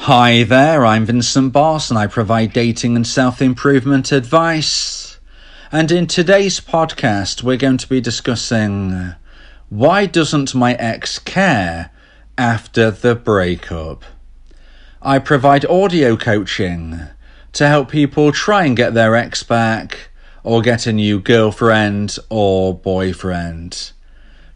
Hi there, I'm Vincent Boss and I provide dating and self-improvement advice. And in today's podcast, we're going to be discussing why doesn't my ex care after the breakup? I provide audio coaching to help people try and get their ex back or get a new girlfriend or boyfriend.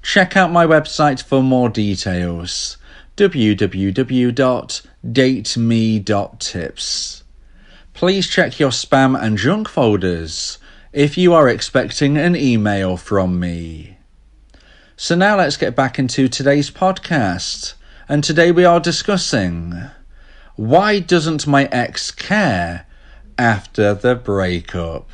Check out my website for more details. www.dateme.tips. Please check your spam and junk folders if you are expecting an email from me. So now let's get back into today's podcast. And today we are discussing why doesn't my ex care after the breakup?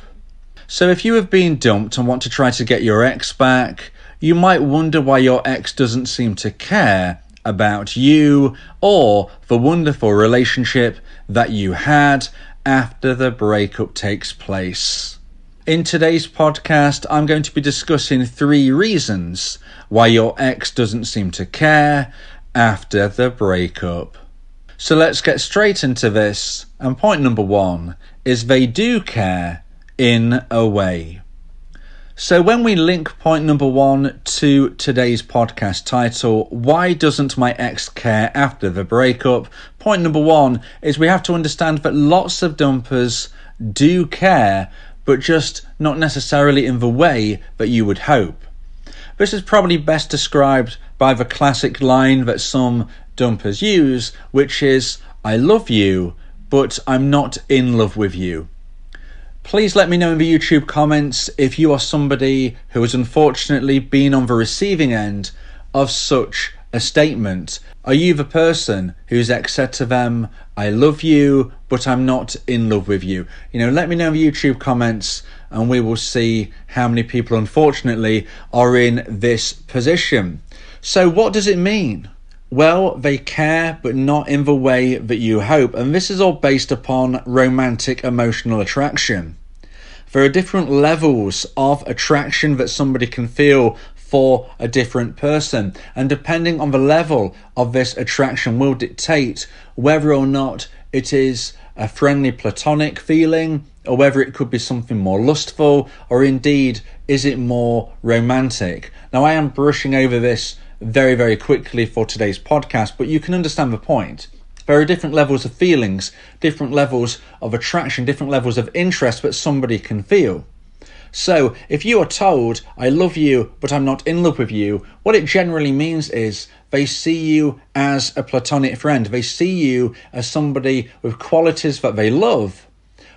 So if you have been dumped and want to try to get your ex back, you might wonder why your ex doesn't seem to care about you or the wonderful relationship that you had after the breakup takes place. In today's podcast, I'm going to be discussing 3 reasons why your ex doesn't seem to care after the breakup. So let's get straight into this. And point number 1 is they do care in a way. So when we link point number 1 to today's podcast title, why doesn't my ex care after the breakup? Point number 1 is we have to understand that lots of dumpers do care, but just not necessarily in the way that you would hope. This is probably best described by the classic line that some dumpers use, which is, "I love you, but I'm not in love with you." Please let me know in the YouTube comments if you are somebody who has unfortunately been on the receiving end of such a statement. Are you the person whose ex said to them, "I love you, but I'm not in love with you"? Let me know in the YouTube comments and we will see how many people unfortunately are in this position. So what does it mean? Well, they care, but not in the way that you hope. And this is all based upon romantic emotional attraction. There are different levels of attraction that somebody can feel for a different person. And depending on the level of this attraction will dictate whether or not it is a friendly platonic feeling, or whether it could be something more lustful, or indeed, is it more romantic? Now, I am brushing over this very, very quickly for today's podcast, but you can understand the point. There are different levels of feelings, different levels of attraction, different levels of interest that somebody can feel. So if you are told, "I love you, but I'm not in love with you," what it generally means is they see you as a platonic friend. They see you as somebody with qualities that they love,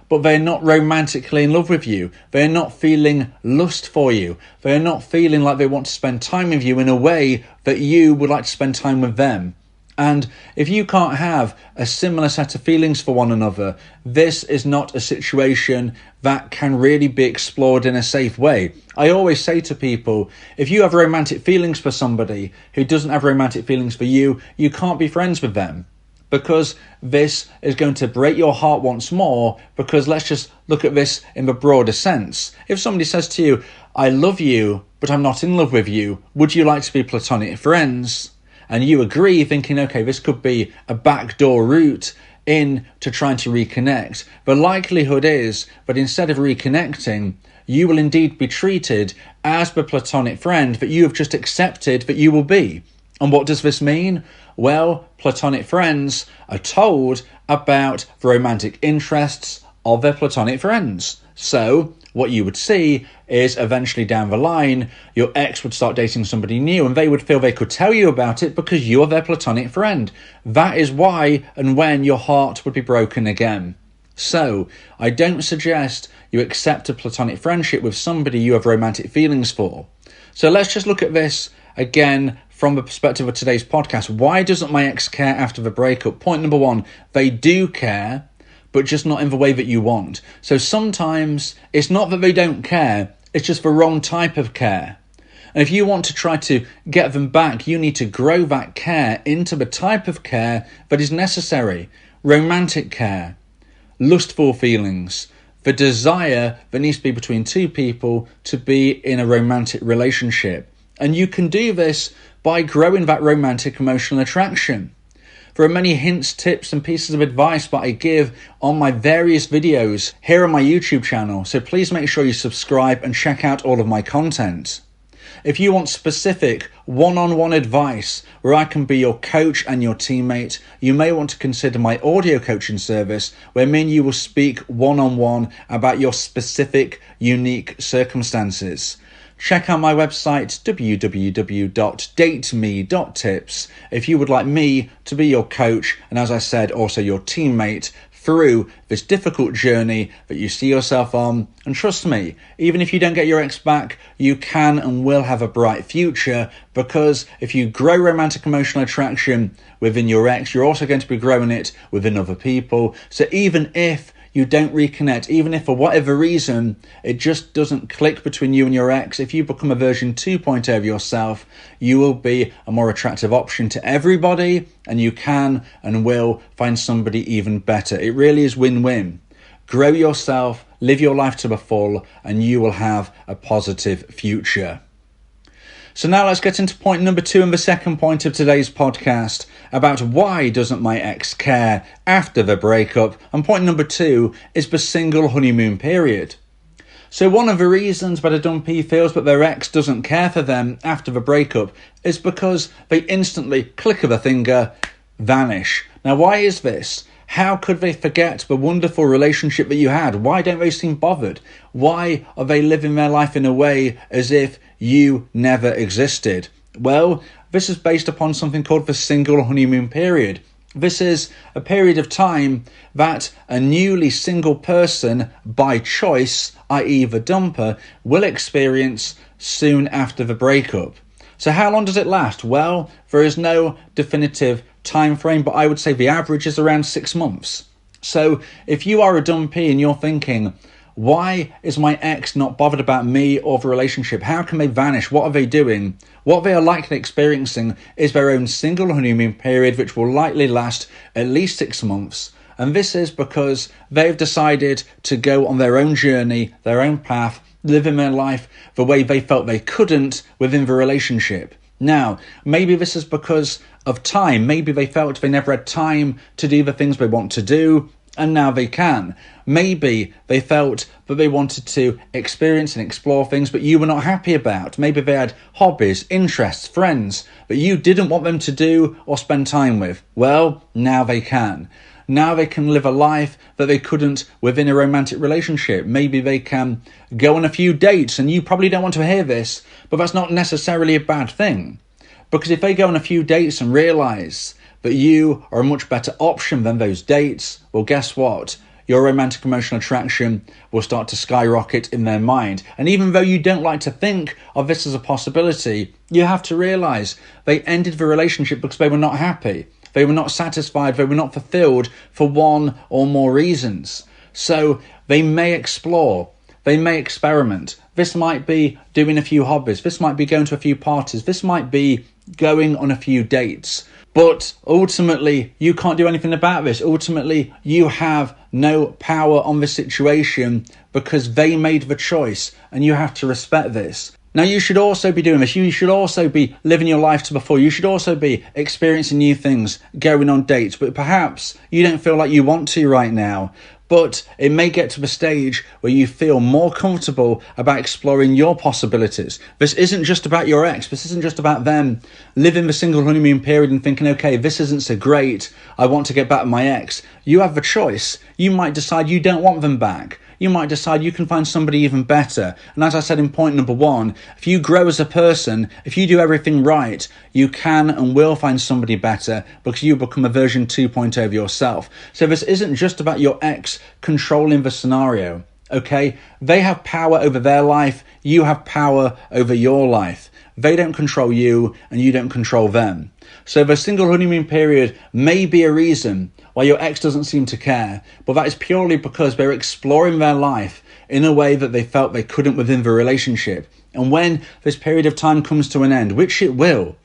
but they're not romantically in love with you. They're not feeling lust for you. They're not feeling like they want to spend time with you in a way that you would like to spend time with them. And if you can't have a similar set of feelings for one another, this is not a situation that can really be explored in a safe way. I always say to people, if you have romantic feelings for somebody who doesn't have romantic feelings for you, you can't be friends with them, because this is going to break your heart once more. Because let's just look at this in the broader sense. If somebody says to you, "I love you, but I'm not in love with you, would you like to be platonic friends?" And you agree, thinking, okay, this could be a backdoor route in to trying to reconnect. The likelihood is that instead of reconnecting, you will indeed be treated as the platonic friend that you have just accepted that you will be. And what does this mean? Well, platonic friends are told about the romantic interests of their platonic friends. So what you would see is eventually down the line, your ex would start dating somebody new and they would feel they could tell you about it because you're their platonic friend. That is why and when your heart would be broken again. So I don't suggest you accept a platonic friendship with somebody you have romantic feelings for. So let's just look at this again from the perspective of today's podcast. Why doesn't my ex care after the breakup? Point number 1, they do care, but just not in the way that you want. So sometimes it's not that they don't care, it's just the wrong type of care. And if you want to try to get them back, you need to grow that care into the type of care that is necessary. Romantic care, lustful feelings, the desire that needs to be between 2 people to be in a romantic relationship. And you can do this by growing that romantic emotional attraction. There are many hints, tips and pieces of advice that I give on my various videos here on my YouTube channel, so please make sure you subscribe and check out all of my content. If you want specific one-on-one advice where I can be your coach and your teammate, you may want to consider my audio coaching service where me and you will speak one-on-one about your specific, unique circumstances. Check out my website www.dateme.tips if you would like me to be your coach and, as I said, also your teammate through this difficult journey that you see yourself on. And trust me, even if you don't get your ex back, you can and will have a bright future, because if you grow romantic emotional attraction within your ex, you're also going to be growing it within other people. So even if you don't reconnect, even if for whatever reason it just doesn't click between you and your ex, if you become a version 2.0 of yourself, you will be a more attractive option to everybody, and you can and will find somebody even better. It really is win-win. Grow yourself, live your life to the full, and you will have a positive future. So now let's get into point number 2 and the second point of today's podcast about why doesn't my ex care after the breakup. And point number 2 is the single honeymoon period. So one of the reasons that a dumpee feels that their ex doesn't care for them after the breakup is because they instantly, click of a finger, vanish. Now why is this? How could they forget the wonderful relationship that you had? Why don't they seem bothered? Why are they living their life in a way as if you never existed? Well, this is based upon something called the single honeymoon period. This is a period of time that a newly single person by choice, i.e. the dumper, will experience soon after the breakup. So how long does it last? Well, there is no definitive time frame, but I would say the average is around 6 months. So if you are a dumpee and you're thinking, why is my ex not bothered about me or the relationship? How can they vanish? What are they doing? What they are likely experiencing is their own single honeymoon period, which will likely last at least 6 months. And this is because they've decided to go on their own journey, their own path, living their life the way they felt they couldn't within the relationship. Now, maybe this is because of time. Maybe they felt they never had time to do the things they want to do, and now they can. Maybe they felt that they wanted to experience and explore things but you were not happy about. Maybe they had hobbies, interests, friends that you didn't want them to do or spend time with. Well, now they can. Now they can live a life that they couldn't within a romantic relationship. Maybe they can go on a few dates, and you probably don't want to hear this, but that's not necessarily a bad thing. Because if they go on a few dates and realise that you are a much better option than those dates, well, guess what? Your romantic emotional attraction will start to skyrocket in their mind. And even though you don't like to think of this as a possibility, you have to realise they ended the relationship because they were not happy. They were not satisfied, they were not fulfilled for one or more reasons. So they may explore, they may experiment. This might be doing a few hobbies, this might be going to a few parties, this might be going on a few dates. But ultimately, you can't do anything about this. Ultimately, you have no power on the situation because they made the choice, and you have to respect this. Now, you should also be doing this. You should also be living your life to the full. You should also be experiencing new things, going on dates, but perhaps you don't feel like you want to right now. But it may get to the stage where you feel more comfortable about exploring your possibilities. This isn't just about your ex. This isn't just about them living the single honeymoon period and thinking, okay, this isn't so great, I want to get back at my ex. You have the choice. You might decide you don't want them back. You might decide you can find somebody even better. And as I said in point number 1, if you grow as a person, if you do everything right, you can and will find somebody better because you become a version 2.0 of yourself. So this isn't just about your ex controlling the scenario, okay? They have power over their life. You have power over your life. They don't control you and you don't control them. So the single honeymoon period may be a reason why your ex doesn't seem to care, but that is purely because they're exploring their life in a way that they felt they couldn't within the relationship. And when this period of time comes to an end, which it will,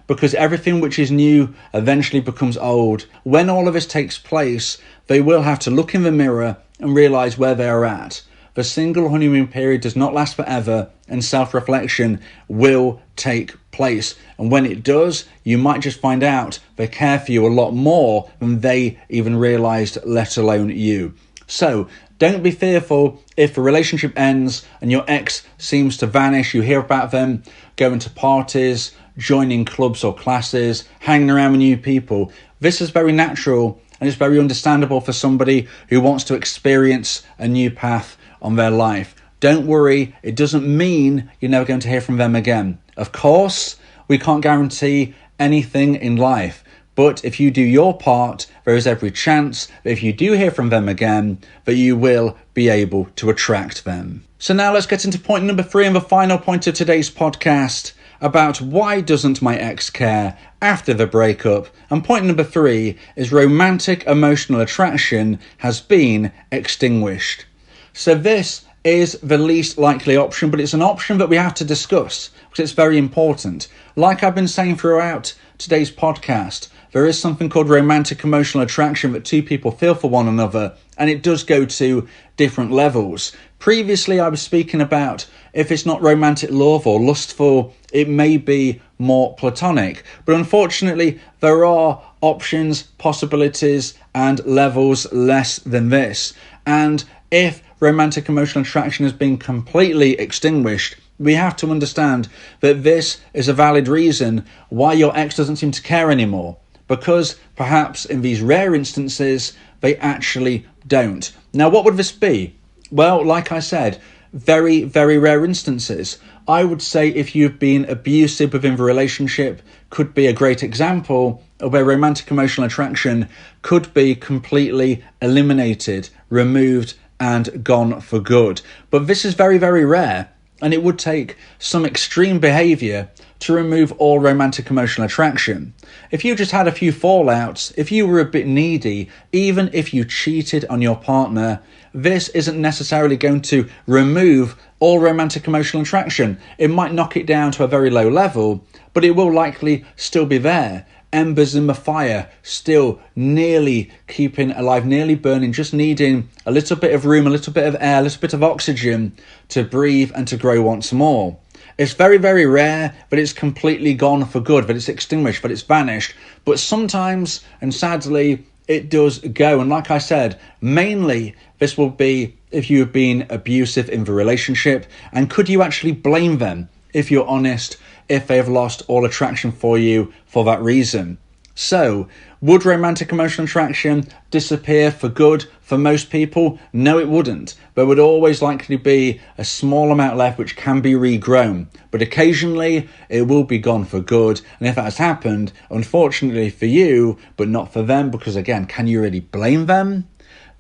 because everything which is new eventually becomes old, when all of this takes place, they will have to look in the mirror and realise where they are at. The single honeymoon period does not last forever, and self-reflection will take place. And when it does, you might just find out they care for you a lot more than they even realised, let alone you. So don't be fearful if a relationship ends and your ex seems to vanish. You hear about them going to parties, joining clubs or classes, hanging around with new people. This is very natural and it's very understandable for somebody who wants to experience a new path on their life. Don't worry, it doesn't mean you're never going to hear from them again. Of course, we can't guarantee anything in life, but if you do your part, there is every chance that if you do hear from them again, that you will be able to attract them. So now let's get into point number 3 and the final point of today's podcast about why doesn't my ex care after the breakup. And point number 3 is romantic emotional attraction has been extinguished. So this is the least likely option, but it's an option that we have to discuss because it's very important. Like I've been saying throughout today's podcast, there is something called romantic emotional attraction that two people feel for one another, and it does go to different levels. Previously, I was speaking about if it's not romantic love or lustful, it may be more platonic. But unfortunately, there are options, possibilities, and levels less than this. And if romantic emotional attraction has been completely extinguished, we have to understand that this is a valid reason why your ex doesn't seem to care anymore. Because perhaps in these rare instances, they actually don't. Now, what would this be? Well, like I said, very, very rare instances. I would say if you've been abusive within the relationship, could be a great example of where romantic emotional attraction could be completely eliminated, removed, and gone for good. But this is very, very rare, and it would take some extreme behaviour to remove all romantic emotional attraction. If you just had a few fallouts, if you were a bit needy, even if you cheated on your partner, this isn't necessarily going to remove all romantic emotional attraction. It might knock it down to a very low level, but it will likely still be there. Embers in the fire, still nearly keeping alive, nearly burning, just needing a little bit of room, a little bit of air, a little bit of oxygen to breathe and to grow once more. It's very, very rare that it's completely gone for good, that it's extinguished, that it's vanished. But sometimes, and sadly, it does go. And like I said, mainly this will be if you've been abusive in the relationship. And could you actually blame them, if you're honest, if they have lost all attraction for you for that reason? So, would romantic emotional attraction disappear for good for most people? No, it wouldn't. There would always likely be a small amount left which can be regrown. But occasionally, it will be gone for good. And if that has happened, unfortunately for you, but not for them, because again, can you really blame them?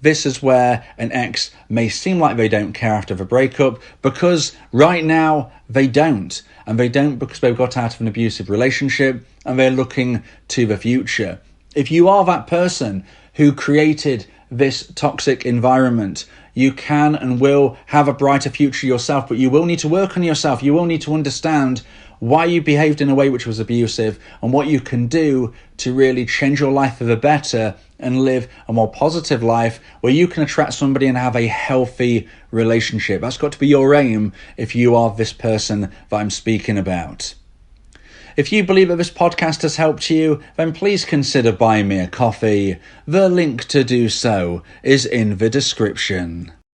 This is where an ex may seem like they don't care after the breakup, because right now they don't. And they don't because they've got out of an abusive relationship and they're looking to the future. If you are that person who created this toxic environment, you can and will have a brighter future yourself, but you will need to work on yourself. You will need to understand why you behaved in a way which was abusive and what you can do to really change your life for the better and live a more positive life where you can attract somebody and have a healthy relationship. That's got to be your aim if you are this person that I'm speaking about. If you believe that this podcast has helped you, then please consider buying me a coffee. The link to do so is in the description.